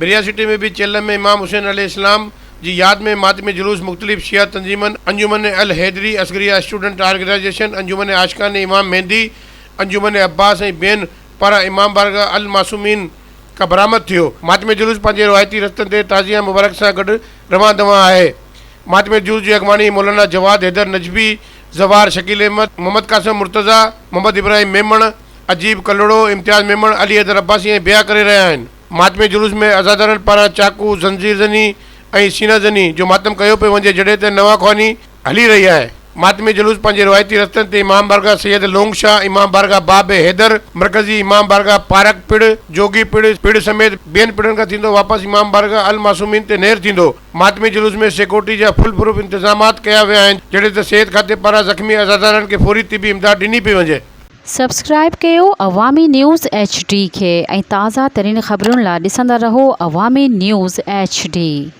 बरिया सिटी में भी चेल में इमाम हुसैन अलैहिस्सलाम जी याद में मातमी जुलूस मुख्तलिफ शिया तंजीमन अंजुमन अल हैदरी असगरिया स्टूडेंट ऑर्गेनाइजेशन अंजुमन आशिकान इमाम मेहंदी अंजुमन अब्बास बेन पारा इमाम बारगाह अल मासूमीन का बरामद थियो। मातमी जुलूस पंहिंजे रवायती रस्तनि ते ताज़िया मुबारक सां गॾु रवां दवा आहे। मातमी जुलूस जी अॻवानी मौलाना जवाद हैदर नजबी जवार शकील अहमद मोहम्मद कासिम मुर्तज़ा मोहम्मद इब्राहिम मेमण अजीब कलोड़ो इम्तियाज़ मेमण अली हैदर अब्बासी ऐं बिया करे रहिया आहिनि। मातमी जुलूस में अज़ादारनि पारां चाकू ज़ंजीर ज़नी ऐं सीना ज़नी जो मातम कयो पियो वञे जॾहिं त नवाख्वानी हली रही आहे। मातमी जुलूस पंहिंजे रवायती रस्तनि ते इमाम बारगाह सैयद लोंग शाह इमाम बारगाह बाब हैदर मरकज़ी इमाम बारगाह पारक पिड़ जोगी पिड़ समेत ॿियनि पिड़नि खां थींदो वापसि इमाम बारगाह अल मासूमीन ते नेर थींदो। मातमी जुलूस में सिक्योरिटी जा फुल प्रूफ इंतज़ामात कया विया आहिनि जॾहिं त सिहत खाते पारां ज़ख़्मी अज़ादारनि खे फौरी तिबी इमदाद ॾिनी पई वञे। सब्सक्राइब कयो अवामी न्यूज़ HD खे ऐं ताज़ा तरीन ख़बरुनि लाइ ॾिसंदा रहो अवामी न्यूज़ HD।